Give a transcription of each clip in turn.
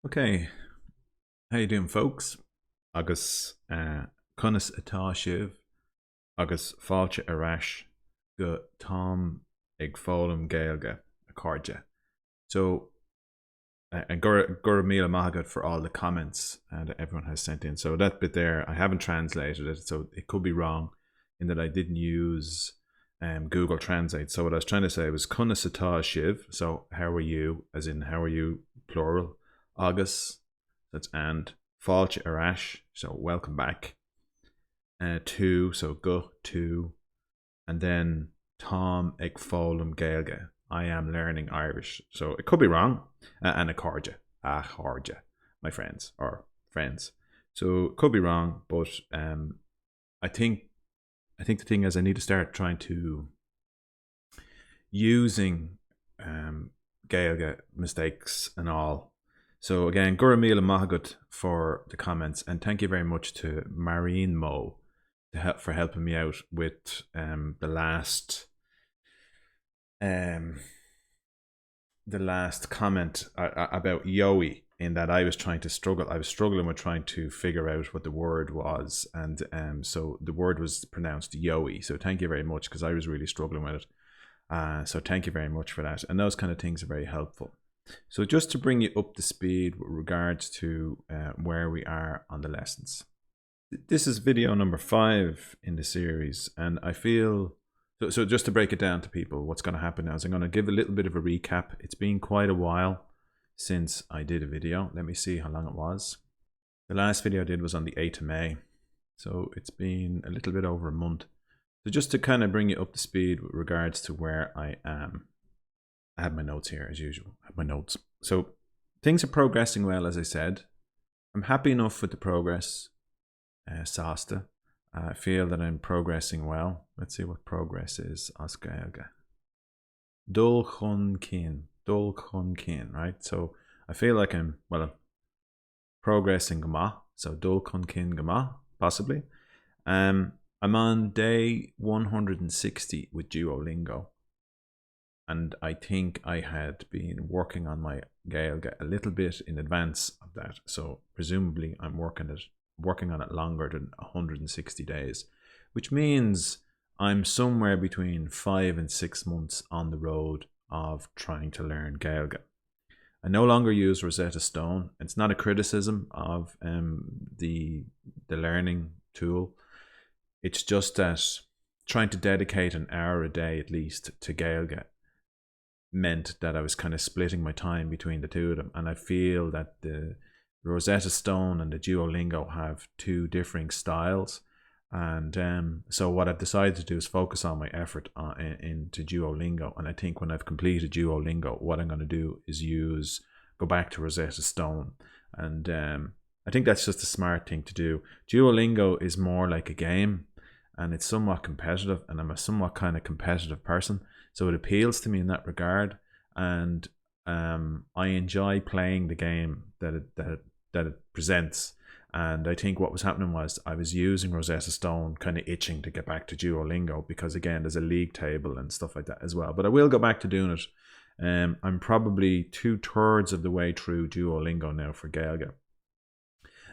Okay, how you doing, folks? Agus conas atá sibh agus fáilte arás go Tom ag fálam Gaeilge a cardja. So and gur mí magad for all the comments that everyone has sent in. So that bit there, I haven't translated it, so it could be wrong in that I didn't use Google Translate. So what I was trying to say was conas atá sibh. So how are you, as in how are you, plural. Agus, that's and fáilte arás, so welcome back. To, so go to, and then Tom ag fálam Gaeilge. I am learning Irish. So it could be wrong. And a cardja, my friends or friends. So it could be wrong, but I think the thing is I need to start trying to using Gaeilge mistakes and all. So again, Gura Mila Mahagut for the comments, and thank you very much to Marine Mo for helping me out with the last comment about Yowie, in that I was struggling with trying to figure out what the word was, and so the word was pronounced Yowie. So thank you very much, because I was really struggling with it. So thank you very much for that, and those kind of things are very helpful. So just to bring you up to speed with regards to where we are on the lessons. This is video number 5 in the series, and I feel, so just to break it down to people, what's going to happen now is I'm going to give a little bit of a recap. It's been quite a while since I did a video. Let me see how long it was. The last video I did was on the 8th of May. So it's been a little bit over a month. So just to kind of bring you up to speed with regards to where I am. I have my notes here as usual. I have my notes. So things are progressing well, as I said. I'm happy enough with the progress. Sasta. I feel that I'm progressing well. Let's see what progress is. Gaeilge. Dul chun kin, right? So I feel like I'm, progressing gama. So dul chun kin gama, possibly. I'm on day 160 with Duolingo. And I think I had been working on my Gaeilge a little bit in advance of that. So presumably I'm working on it longer than 160 days, which means I'm somewhere between 5 and 6 months on the road of trying to learn Gaeilge. I no longer use Rosetta Stone. It's not a criticism of the learning tool. It's just that trying to dedicate an hour a day at least to Gaeilge meant that I was kind of splitting my time between the two of them, and I feel that the Rosetta Stone and the Duolingo have two differing styles, and so what I've decided to do is focus on my effort into Duolingo. And I think when I've completed Duolingo, what I'm going to do is go back to Rosetta Stone, and I think that's just a smart thing to do. Duolingo is more like a game, and it's somewhat competitive, and I'm a somewhat kind of competitive person, so it appeals to me in that regard, and I enjoy playing the game that it presents. And I think what was happening was I was using Rosetta Stone kind of itching to get back to Duolingo, because again there's a league table and stuff like that as well. But I will go back to doing it. I'm probably 2/3 of the way through Duolingo now for Gaeilge.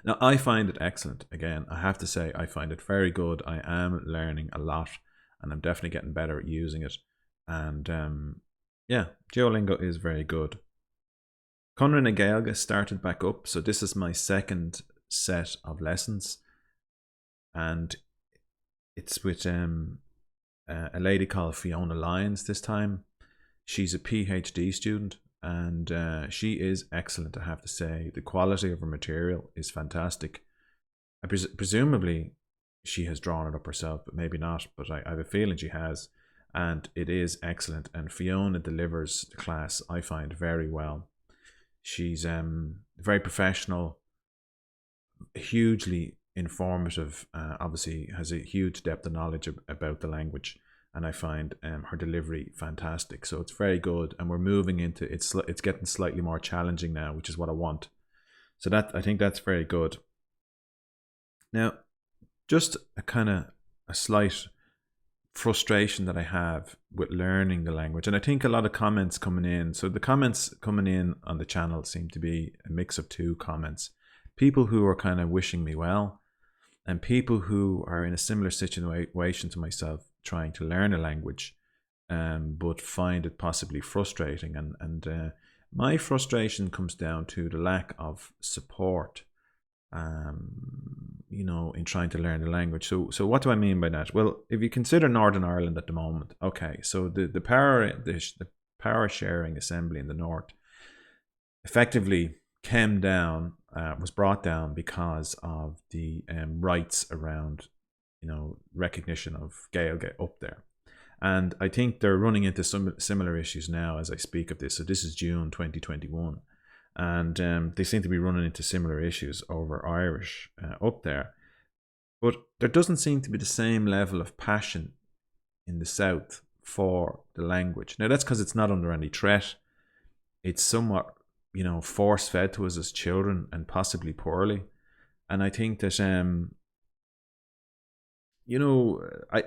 Now I find it excellent. Again, I have to say I find it very good. I am learning a lot, and I'm definitely getting better at using it. And yeah, Duolingo is very good. Conran and Gaeilge started back up, so this is my second set of lessons, and it's with a lady called Fiona Lyons this time. She's a PhD student, and she is excellent, I have to say. The quality of her material is fantastic. Presumably she has drawn it up herself, but maybe not, but I have a feeling she has, and it is excellent. And Fiona delivers the class, I find, very well. She's very professional, hugely informative, obviously has a huge depth of knowledge about the language, and I find her delivery fantastic. So it's very good, and we're moving into it's getting slightly more challenging now, which is what I want. So that, I think that's very good. Now, just a slight frustration that I have with learning the language. And I think a lot of comments coming in. So the comments coming in on the channel seem to be a mix of two comments. People who are kind of wishing me well, and people who are in a similar situation to myself, trying to learn a language, but find it possibly frustrating. And my frustration comes down to the lack of support, you know, in trying to learn the language. So what do I mean by that? Well, if you consider Northern Ireland at the moment, okay, so the power sharing assembly in the north effectively came down, was brought down because of the rights around, you know, recognition of Gaeilge up there. And I think they're running into some similar issues now as I speak of this. So this is June 2021. And they seem to be running into similar issues over Irish up there. But there doesn't seem to be the same level of passion in the South for the language. Now, that's because it's not under any threat. It's somewhat, you know, force-fed to us as children, and possibly poorly. And I think that, you know, I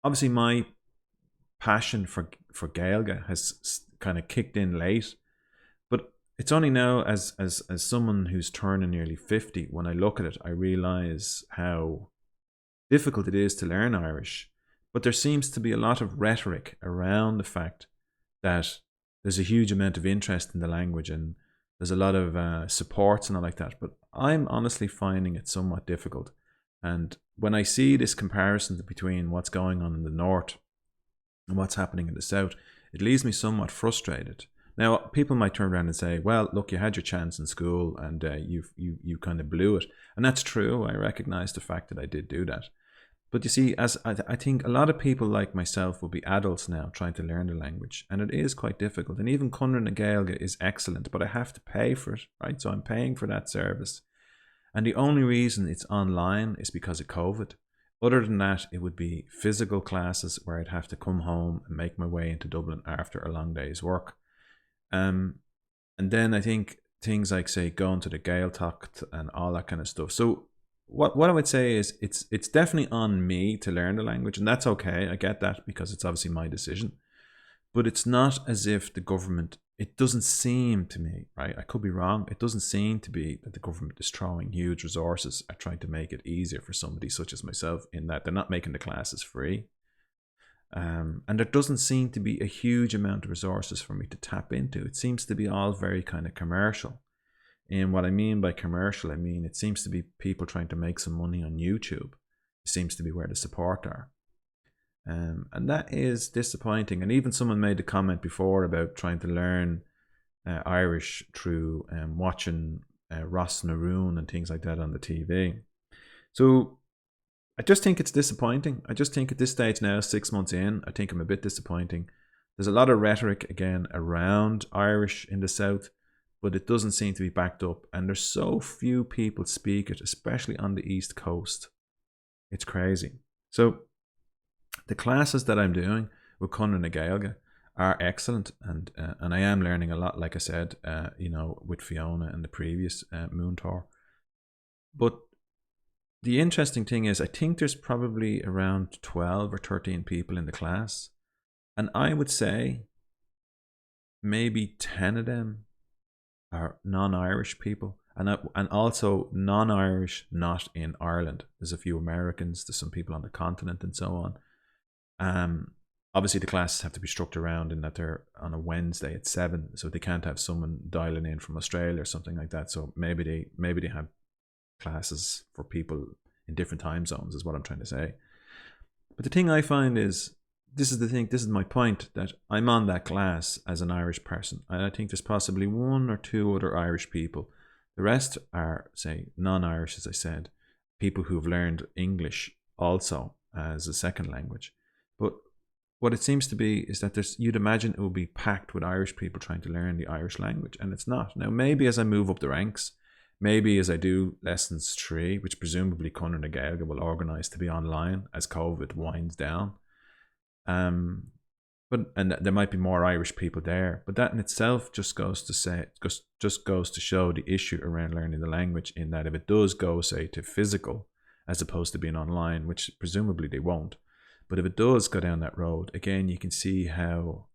obviously my passion for Gaeilge has kind of kicked in late. But it's only now, as someone who's turning nearly 50, when I look at it, I realise how difficult it is to learn Irish. But there seems to be a lot of rhetoric around the fact that there's a huge amount of interest in the language, and there's a lot of supports and all like that. But I'm honestly finding it somewhat difficult. And when I see this comparison between what's going on in the north and what's happening in the south, it leaves me somewhat frustrated. Now, people might turn around and say, well, look, you had your chance in school and you kind of blew it. And that's true. I recognize the fact that I did do that. But you see, as I think a lot of people like myself will be adults now trying to learn the language. And it is quite difficult. And even Cunran na Gaeilge is excellent, but I have to pay for it, right? So I'm paying for that service. And the only reason it's online is because of COVID. Other than that, it would be physical classes where I'd have to come home and make my way into Dublin after a long day's work. And then I think things like, say, going to the Gaeltacht and all that kind of stuff. So what I would say is it's definitely on me to learn the language, and that's okay. I get that, because it's obviously my decision. But it's not as if the government, it doesn't seem to me, right? I could be wrong. It doesn't seem to be that the government is throwing huge resources at trying to make it easier for somebody such as myself, in that they're not making the classes free. And there doesn't seem to be a huge amount of resources for me to tap into. It seems to be all very kind of commercial. And what I mean by commercial, I mean it seems to be people trying to make some money on YouTube. It seems to be where the support are. And that is disappointing. And even someone made a comment before about trying to learn Irish through watching Ross Naroon and things like that on the TV. So I just think it's disappointing. I just think at this stage now, 6 months in, I think I'm a bit disappointing. There's a lot of rhetoric again around Irish in the South, but it doesn't seem to be backed up. And there's so few people speak it, especially on the East Coast. It's crazy. So the classes that I'm doing with Cunran na Gaeilge are excellent, and I am learning a lot, like I said, you know, with Fiona and the previous Moon Tour. But the interesting thing is, I think there's probably around 12 or 13 people in the class. And I would say maybe 10 of them are non-Irish people. And also non-Irish, not in Ireland. There's a few Americans, there's some people on the continent and so on. Obviously the classes have to be structured around in that they're on a Wednesday at 7. So they can't have someone dialing in from Australia or something like that. So maybe they have classes for people in different time zones, is what I'm trying to say. But the thing I find is, this is my point, that I'm on that class as an Irish person, and I think there's possibly 1 or 2 other Irish people. The rest are, say, non-Irish, as I said, people who've learned English also as a second language. But what it seems to be is that you'd imagine it will be packed with Irish people trying to learn the Irish language, and it's not. Now, maybe as I move up the ranks, maybe as I do lessons 3, which presumably Cunran na Gaeilge will organise to be online as COVID winds down. And there might be more Irish people there, but that in itself just goes to show the issue around learning the language, in that if it does go, say, to physical as opposed to being online, which presumably they won't, But if it does go down that road, again, you can see how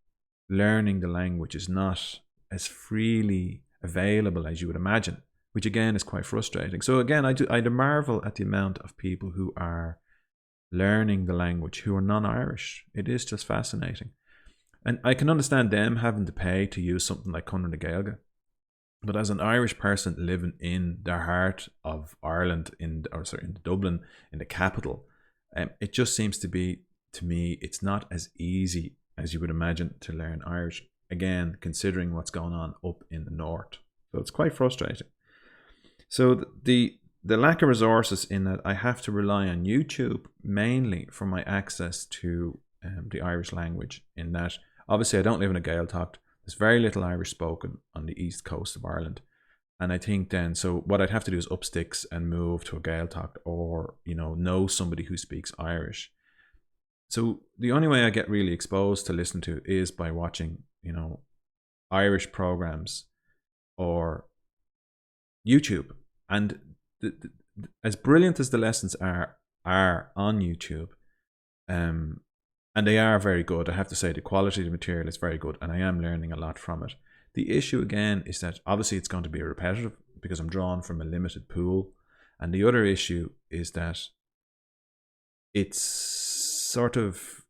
learning the language is not as freely available as you would imagine, which again is quite frustrating. So again, I'd marvel at the amount of people who are learning the language who are non-Irish. It is just fascinating. And I can understand them having to pay to use something like Conradh na Gaeilge. But as an Irish person living in the heart of Ireland, in Dublin, in the capital, it just seems to be, to me, it's not as easy as you would imagine to learn Irish. Again, considering what's going on up in the north. So it's quite frustrating. So the lack of resources in that I have to rely on YouTube mainly for my access to the Irish language, in that obviously I don't live in a Gaeltacht. There's very little Irish spoken on the east coast of Ireland. And I think then, so what I'd have to do is up sticks and move to a Gaeltacht, or, know somebody who speaks Irish. So the only way I get really exposed to listen to is by watching, Irish programs or YouTube. And as brilliant as the lessons are on YouTube, and they are very good. I have to say the quality of the material is very good, and I am learning a lot from it. The issue again is that obviously it's going to be repetitive because I'm drawn from a limited pool. And the other issue is that it's sort of,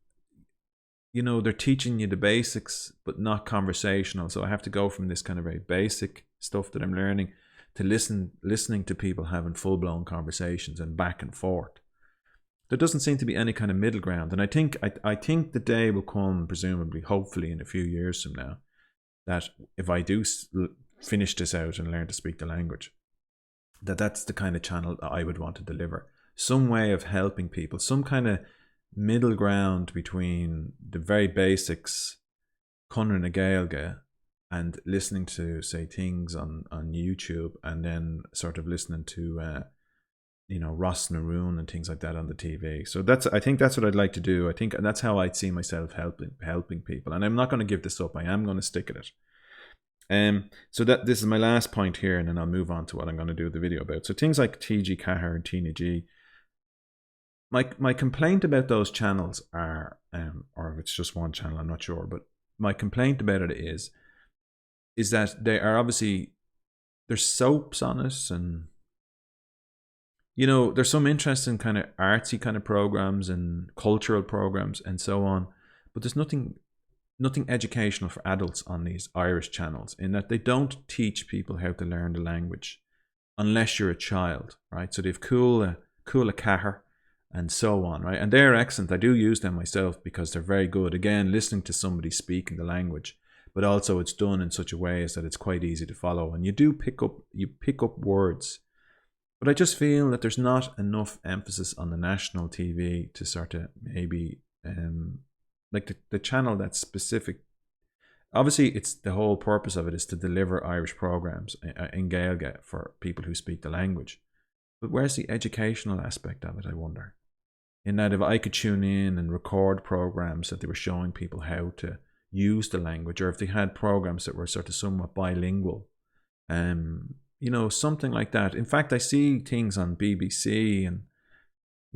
they're teaching you the basics, but not conversational. So I have to go from this kind of very basic stuff that I'm learning to listening to people having full-blown conversations and back and forth. There doesn't seem to be any kind of middle ground. And I think the day will come, presumably, hopefully in a few years from now, that if I do finish this out and learn to speak the language, that's the kind of channel that I would want to deliver. Some way of helping people, some kind of middle ground between the very basics, Conradh na Gaeilge, and listening to, say, things on YouTube, and then sort of listening to Ross Naroon and things like that on the TV. So I think that's what I'd like to do. I think that's how I'd see myself helping people. And I'm not going to give this up. I am going to stick at it. So this is my last point here, and then I'll move on to what I'm going to do the video about. So things like TG Cahir and Tina G. My complaint about those channels are, or if it's just one channel, I'm not sure, but my complaint about it is that they are obviously, there's soaps on it, and there's some interesting kind of artsy kind of programs and cultural programs and so on, but there's nothing educational for adults on these Irish channels, in that they don't teach people how to learn the language unless you're a child, right? So they've Cúla Cahir and so on, right? And they're excellent. I do use them myself because they're very good. Again, listening to somebody speaking the language, but also it's done in such a way as that it's quite easy to follow, and you pick up words. But I just feel that there's not enough emphasis on the national TV to sort of maybe like the channel that's specific. Obviously, it's the whole purpose of it is to deliver Irish programs in Gaeilge for people who speak the language. But where's the educational aspect of it, I wonder? In that if I could tune in and record programs that they were showing people how to use the language, or if they had programs that were sort of somewhat bilingual, something like that. In fact, I see things on BBC and,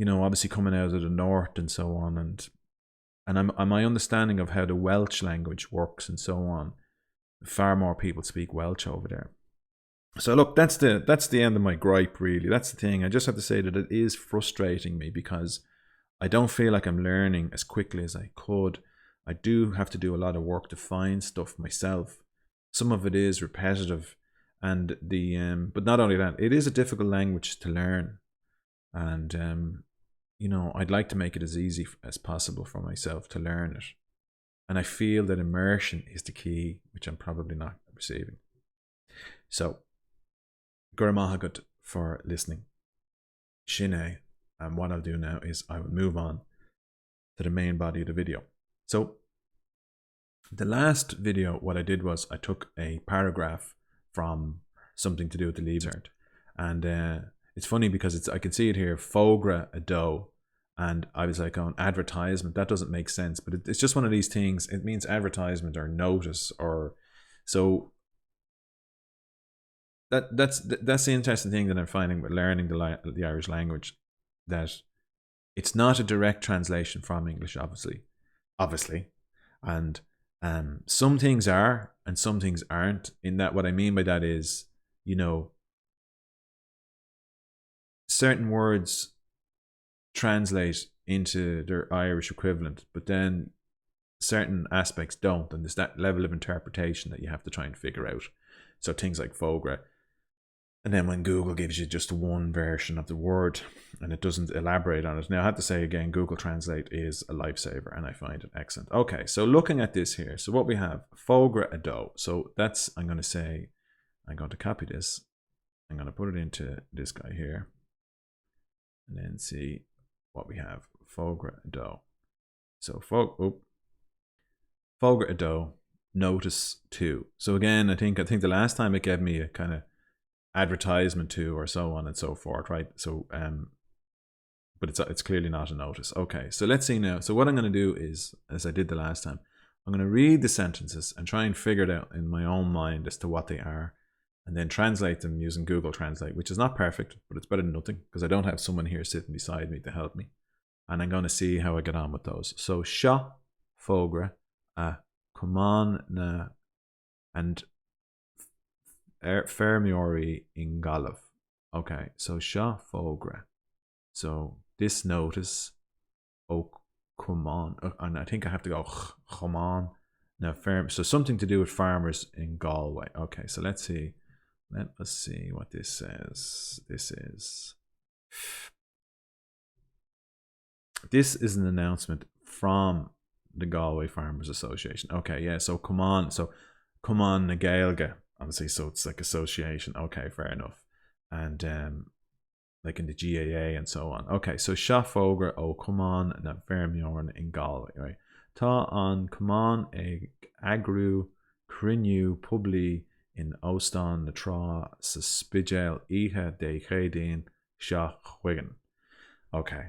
obviously coming out of the north and so on, and my understanding of how the Welsh language works and so on, far more people speak Welsh over there. So look, that's the end of my gripe, really. That's the thing. I just have to say that it is frustrating me because I don't feel like I'm learning as quickly as I could. I do have to do a lot of work to find stuff myself. Some of it is repetitive. And but not only that, it is a difficult language to learn, and I'd like to make it as easy as possible for myself to learn it. And I feel that immersion is the key, which I'm probably not receiving. So, Gura Mahagut for listening. Shine, and what I'll do now is I will move on to the main body of the video. So, the last video, what I did was I took a paragraph from something to do with the Leaves Art, and it's funny because I can see it here, Fogra a dough, and I was like, on advertisement, that doesn't make sense, but it's just one of these things. It means advertisement or notice, or so. That's the interesting thing that I'm finding with learning the Irish language, that it's not a direct translation from English, obviously, and some things are and some things aren't. In that, what I mean by that is, you know, certain words translate into their Irish equivalent, but then certain aspects don't, and there's that level of interpretation that you have to try and figure out. So things like fogra, and then when Google gives you just one version of the word and it doesn't elaborate on it. Now I have to say again, Google Translate is a lifesaver and I find it excellent. Okay, so looking at this here, so what we have, fogra ado. So that's, I'm going to say, I'm going to copy this, I'm going to put it into this guy here, and then see what we have, fogra ado. So fogra ado, notice to. So again, I think the last time it gave me a kind of advertisement to, or so on and so forth, right? So but it's clearly not a notice. Okay, so let's see now. So what I'm going to do is, as I did the last time, I'm going to read the sentences and try and figure it out in my own mind as to what they are, and then translate them using Google Translate, which is not perfect, but it's better than nothing because I don't have someone here sitting beside me to help me. And I'm going to see how I get on with those. So sha fogra cuman na and fermiori in Galov. Okay, so sha fogra. So this notice, oh come on, and I think I have to go come on. Now so something to do with farmers in Galway. Okay, so let's see. Let us see what this says. This is an announcement from the Galway Farmers Association. Okay, yeah. So come on. So come on, the Gaeilge. Obviously, so it's like association. Okay, fair enough. And like in the GAA and so on. Okay, so Sha Fogra, oh come on, na Vermiorn in Galway, right? Ta on come on agru crinu publi in Ostan na tra suspigel ihe de chedin Sha Huygen. Okay,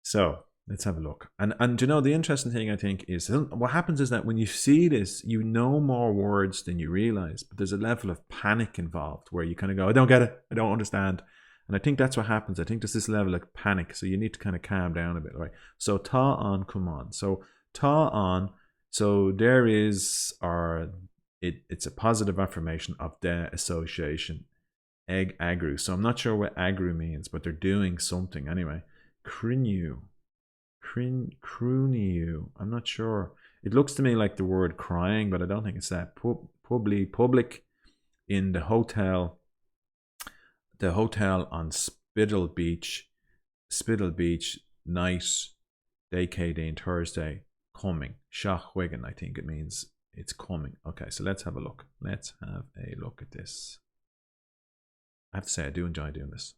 so let's have a look. And you know, the interesting thing I think is what happens is that when you see this, you know more words than you realize, but there's a level of panic involved where you kind of go, I don't get it, I don't understand. And I think that's what happens. I think there's this level of panic. So you need to kind of calm down a bit, right? So ta on, come on. So ta on. So there is, or it's a positive affirmation of the association. Egg agru. So I'm not sure what agru means, but they're doing something anyway. Crinu. Cruniu. I'm not sure. It looks to me like the word crying, but I don't think it's that. Public in the hotel. The hotel on Spittal Beach night, decade Thursday, coming. Shachwigan, I think it means it's coming. Okay, so let's have a look. Let's have a look at this. I have to say, I do enjoy doing this.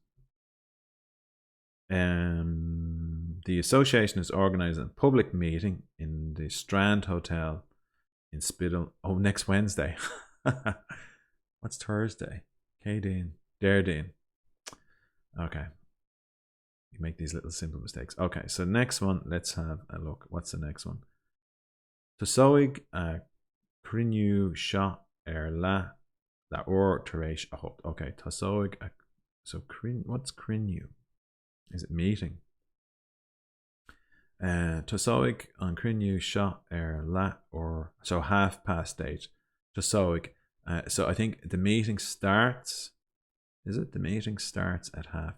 The association is organising a public meeting in the Strand Hotel in Spittal. Oh, next Wednesday. What's Thursday? Cadine. Dardine. Okay. You make these little simple mistakes. Okay, so next one, let's have a look. What's the next one? Tosoig Crinu Sha la or Teresh Ahot. Okay, Tosoig. So what's Crinu? Is it meeting? Tosoig on Crinu Sha la or so 8:30. Tosoig. So I think the meeting starts. Is it? The meeting starts at half.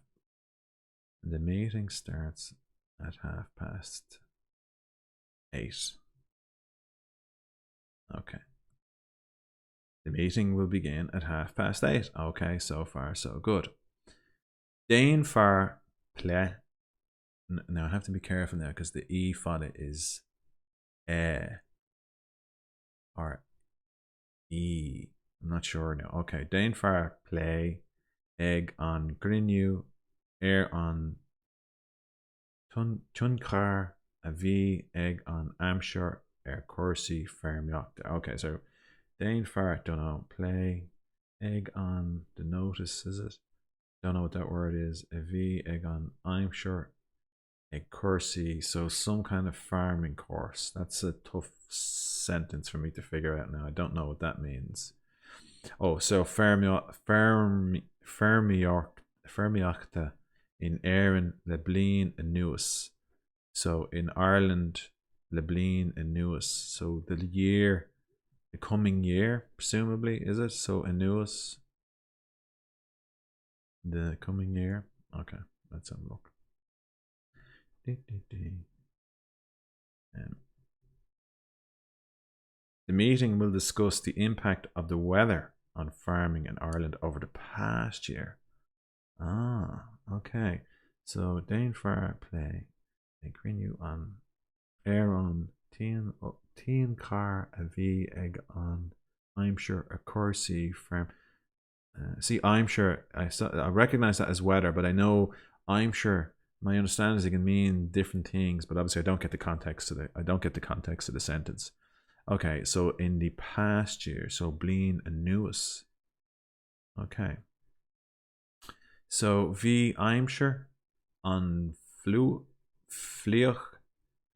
The meeting starts at 8:30. Okay. The meeting will begin at 8:30. Okay, so far so good. Dain far play. Now I have to be careful now because the E fada is or E. I'm not sure now. Okay, Dain far play. Egg on Grinu, air on Tunkar, a V, egg on Amshire, air Corsi, Fermiocta. Okay, so Dane Fart, don't know, play, egg on the notice, is it? Don't know what that word is. A V, egg on Amshire, a Corsi, so some kind of farming course. That's a tough sentence for me to figure out now. I don't know what that means. Oh, so Fermiocta in Éireann le bliain anuas. So in Ireland, le bliain anuas. So the year, the coming year, presumably, is it? So anuas, the coming year. Okay, let's have a look. Um, the meeting will discuss the impact of the weather on farming in Ireland over the past year. Ah, okay. So Dane Fair play. They renew on air on teen car a v egg on. I'm sure a Corsi farm. See, I'm sure I recognize that as weather, but I know I'm sure. My understanding is it can mean different things, but obviously I don't get the context of the sentence. Okay, so in the past year, so bliain anuas. Okay. So vi aimsir an flioch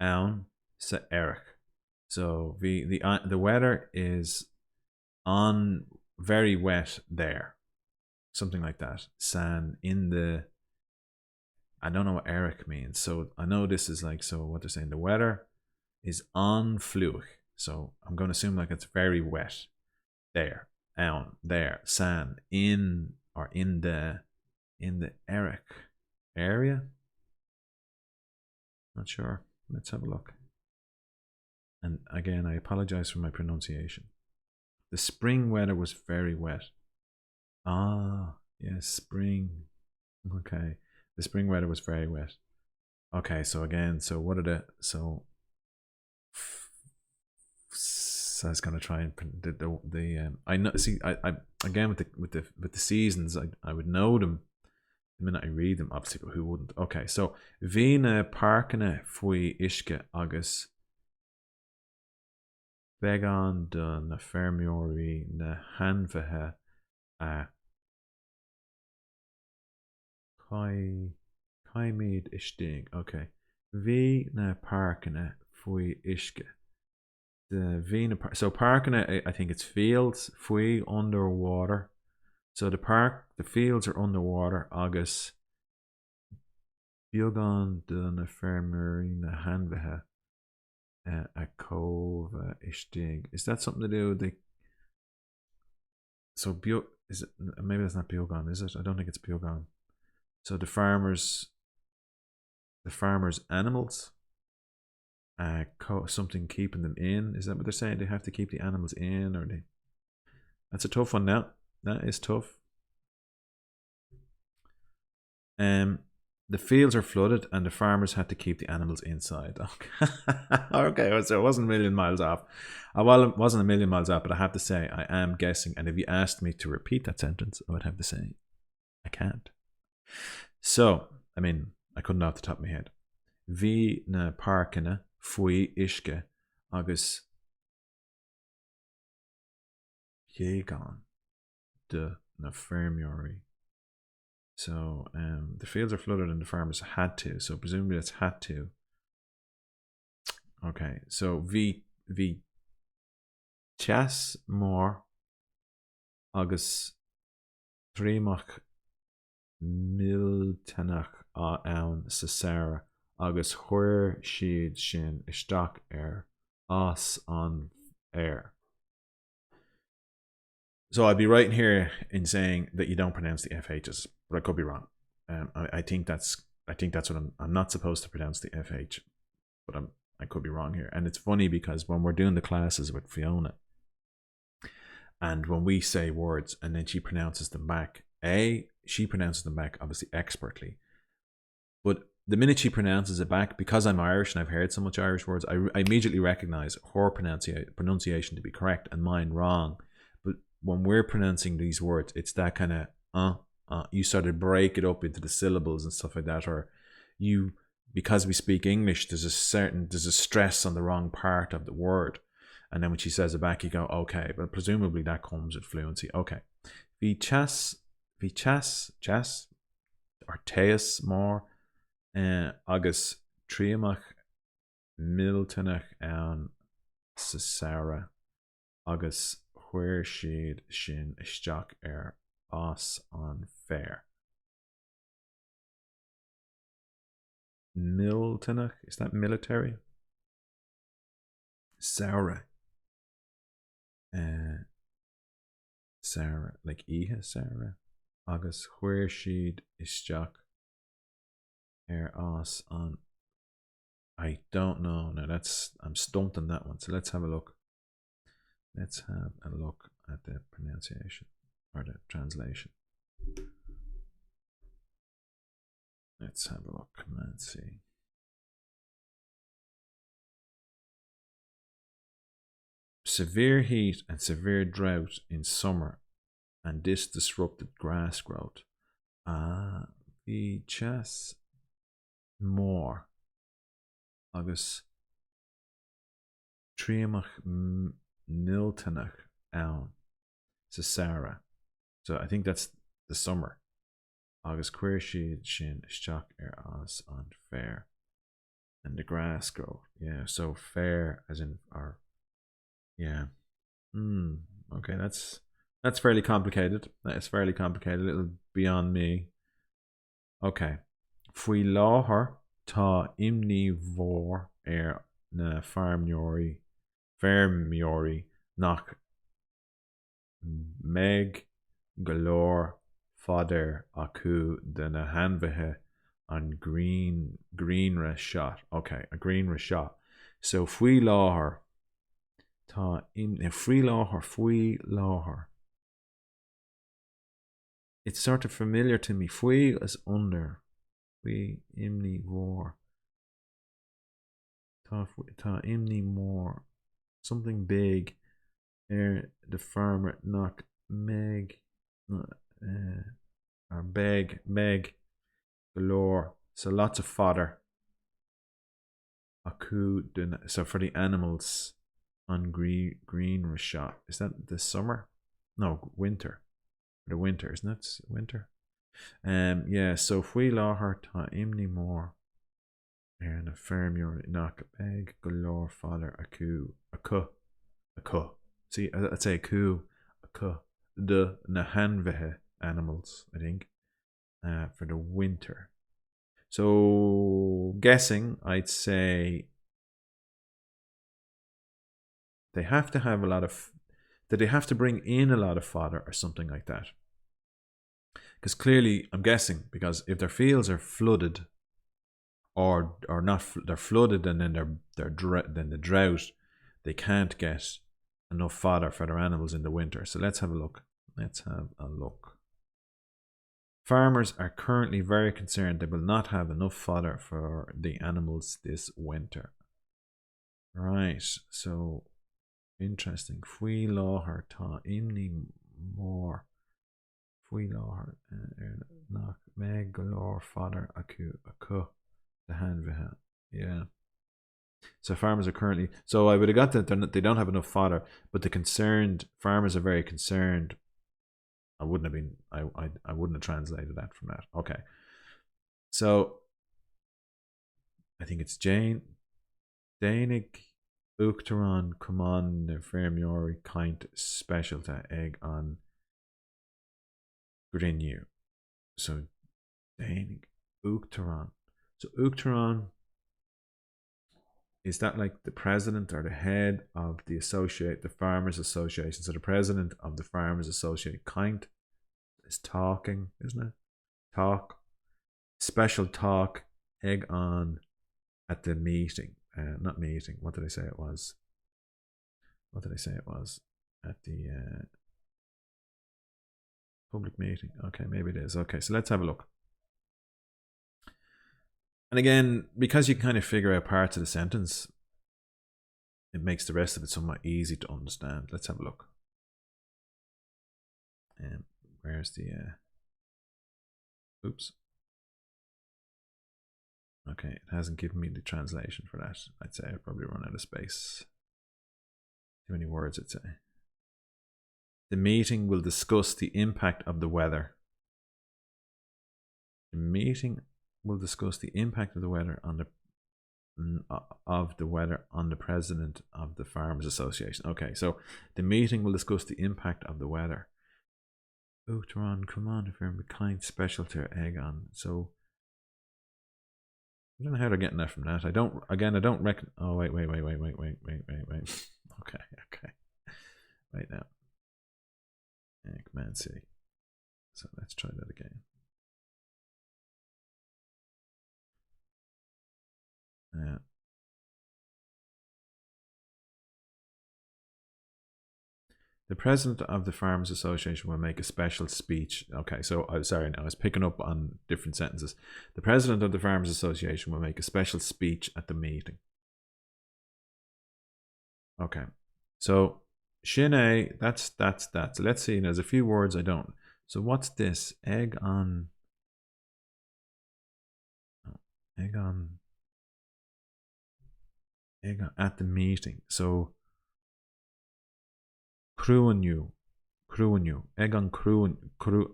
an sa erich. So the weather is on very wet there. Something like that. San in the, I don't know what Eric means. So I know this is like, so what they're saying, the weather is on fluch. So I'm going to assume like it's very wet there. On there. San in, or in the Eric area. Not sure. Let's have a look. And again, I apologize for my pronunciation. The spring weather was very wet. Ah, yes, spring. Okay. The spring weather was very wet. Okay, so again, so what are so I was gonna try and I know, see, I again with the seasons, I would know them the minute I read them, obviously, but who wouldn't? Okay, so Vina parkene fui ishke agus vegan de na fermiori na hanvehe a kaimid ishting. Okay, Vina parkene fui ishke. The Vina park. So parkene, I think it's fields. Fui underwater. So the fields are underwater. Agus Biogan de na fermiori na hanvehe. A cove ishtig. Is that something to do with the? So is it? Maybe that's not biogan, is it? I don't think it's biogan. So the farmers animals. Something keeping them in. Is that what they're saying? They have to keep the animals in, or they? That's a tough one. Now that is tough. The fields are flooded and the farmers had to keep the animals inside. Okay, okay, so it wasn't a million miles off. Well, it wasn't a million miles off, but I have to say I am guessing. And if you asked me to repeat that sentence, I would have to say I can't. So, I mean, I couldn't off the top of my head. Vi na parkina fui ishke agus Jagan de na fermiori. So the fields are flooded and the farmers had to. So presumably it's had to. Okay, so vi chas more agus trímach miltenach an sa Sarah agus chuir siad sin isteach as on air. So I'd be right here in saying that you don't pronounce the FHs, but I could be wrong. I think that's what I'm not supposed to pronounce the FH, but I could be wrong here. And it's funny because when we're doing the classes with Fiona, and when we say words and then she pronounces them back, she pronounces them back obviously expertly, but the minute she pronounces it back, because I'm Irish and I've heard so much Irish words, I immediately recognize her pronunciation to be correct and mine wrong. But when we're pronouncing these words, it's that kind of you sort of break it up into the syllables and stuff like that, or you, because we speak English, there's a stress on the wrong part of the word, and then when she says it back, you go, okay, but presumably that comes with fluency. Okay, vi chas or teas more agus tríamach miltenach an sa Sarah agus chuir siad sin isteach as an fair. Miltenach, is that military? Sarah. Sarah, like Ihe Sarah. Agus where she'd isteach os on. I don't know. Now I'm stumped on that one. So let's have a look. Let's have a look at the pronunciation or the translation. Let's have a look. Let's see. Severe heat and severe drought in summer, and this disrupted grass growth. The chas more agus tríamach niltanach ann sa Sarah. So I think that's the summer. Agus queer she'd shin isteach as on fair. And the grass growth. Yeah, so fair as in our. Yeah. Okay, that's fairly complicated. That is fairly complicated. A little beyond me. Okay. Fui láthair tá imní mhór na feirmeoirí nach meg golóir fadair acu de na hanmhaithe an greenra shot. Okay, a greenra shot. So fui láthair tá fui láthair. It's sort of familiar to me. Fui is under. Fui imní mhór. Tá imní mór. Something big. The farmer knock meg or beg galore. So lots of fodder. So for the animals on green shot. Is that the summer? No, winter. The winter, isn't it? Winter. Yeah, so fui láthair tá imní mór na feirmeoirí nach beg galore fodder acu. See, I'd say acu. The na hanmhaithe animals, I think, for the winter. So guessing, I'd say they have to have a lot of. That they have to bring in a lot of fodder or something like that. Because clearly, I'm guessing, because if their fields are flooded, or not, they're flooded and then then the drought, they can't get enough fodder for their animals in the winter. So let's have a look. Farmers are currently very concerned they will not have enough fodder for the animals this winter. Right, so interesting. Fui láthair tá imní mór. Fui láthair nach meg galore fodder acu the hanmhaithe. Yeah. So farmers are currently. So I would have got that they don't have enough fodder, but farmers are very concerned. I wouldn't have translated that from that. Okay. So I think it's Jane. Danig Uachtaráin Cumann na feirmeoirí caint specialta ag an grinniú. So Danig Uachtaráin. So Uachtaráin, is that like the president or the head of the Farmers Association? So the president of the Farmers Association caint is talking, isn't it? Talk. Special talk ag on at the meeting. Not meeting. What did I say it was? At the public meeting. Okay, maybe it is. Okay, so let's have a look. And again, because you can kind of figure out parts of the sentence, it makes the rest of it somewhat easy to understand. Let's have a look. Where's the oops. Okay, it hasn't given me the translation for that. I'd say I'd probably run out of space. Too many words, I'd say. The meeting will discuss the impact of the weather. The meeting will discuss the impact of the weather on the president of the Farmers Association. Okay, so the meeting will discuss the impact of the weather. Uachtaráin Cumann firm kind special to egg on. So I don't know how they're getting that from that. I don't reckon. Oh, wait. Okay. Wait now. Command C. So let's try that again. The president of the Farmers Association will make a special speech. Okay, so I'm sorry now, I was picking up on different sentences. The president of the Farmers Association will make a special speech at the meeting. Okay, so Shinee, that's. Let's see, there's a few words I don't. So what's this? Egg on at the meeting. So Cruinu. Egg on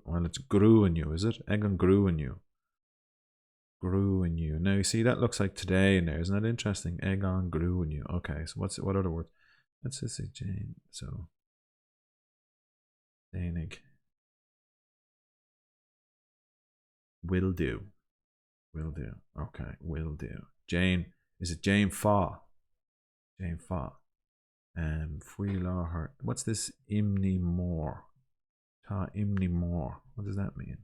well, it's Gruinu, is it? Egg on Gruinu. Now you see that looks like today in there, isn't that interesting? Egg on Gruinu. Okay, so what other words? Let's just say Jane. So Danig. Will do. Okay, will do. Jane, is it Jane Fa? Jane Fa. Fui her. What's this imni more? Ta imni more. What does that mean?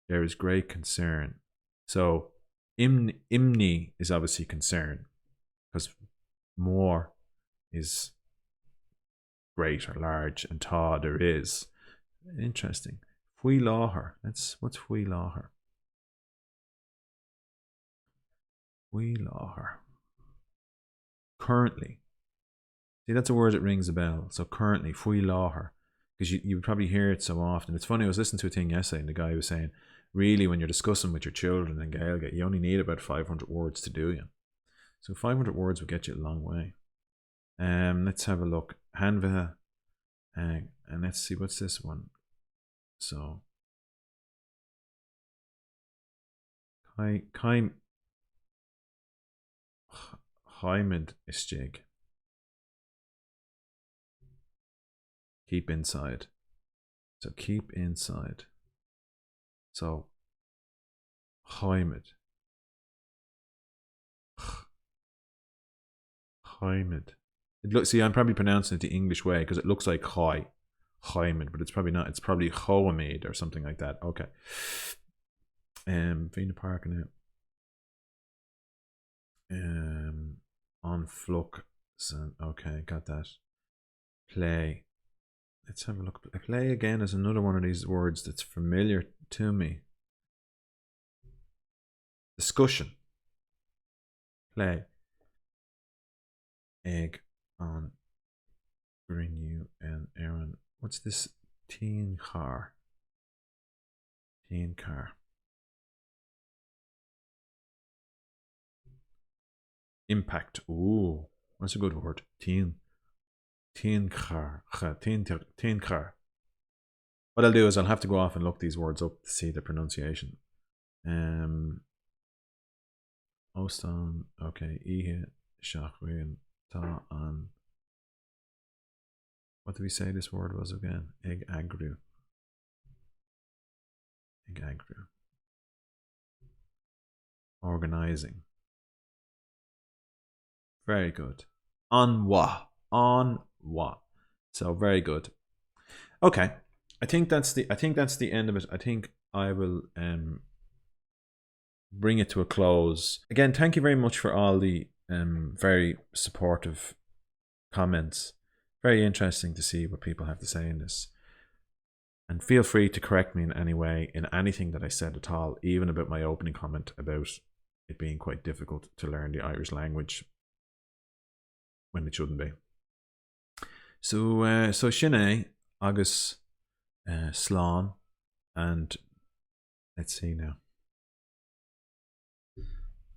There is great concern. So imni is obviously concern, because more is great or large, and ta there is. Interesting. Fui láthar. What's fui láthar? Fui láthar. Currently. See, that's a word that rings a bell. So currently, fui láthar. Because you probably hear it so often. It's funny, I was listening to a thing yesterday, and the guy was saying, really, when you're discussing with your children in Gaeilge, you only need about 500 words to do you. So 500 words will get you a long way. Let's have a look. Hanva, and let's see, what's this one? So Kaim Haimid Istig. Keep inside. So keep inside. So Haimid. Haimid. See, I'm probably pronouncing it the English way because it looks like Haimid, but it's probably not. It's probably Hoamid or something like that. Okay. Vina Park now. On Fluck. Okay, got that. Play. Let's have a look. Play again is another one of these words that's familiar to me. Discussion. Play. Egg on Renew and Aaron. What's this? Teen car. Impact. Ooh, that's a good word. Teen car. What I'll do is I'll have to go off and look these words up to see the pronunciation. Ostan. Okay. Ihe Shachrin Ta an. What did we say this word was again? Egg agru. Organizing. Very good. On what? So very good. Okay. I think that's the end of it. I think I will bring it to a close. Again, thank you very much for all the very supportive comments. Very interesting to see what people have to say in this. And feel free to correct me in any way, in anything that I said at all, even about my opening comment about it being quite difficult to learn the Irish language when it shouldn't be. So Shinee, agus Slán, and let's see now.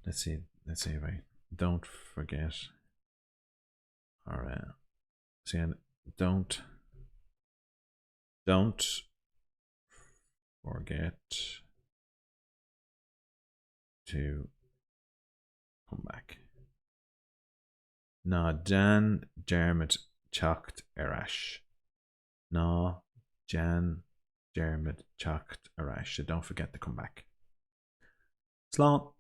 Let's see if I don't forget. Or don't forget to come back. Na Jan Dermot Chacht Erash. Na Jan Dermot Chacht Arash. So don't forget to come back. Slán.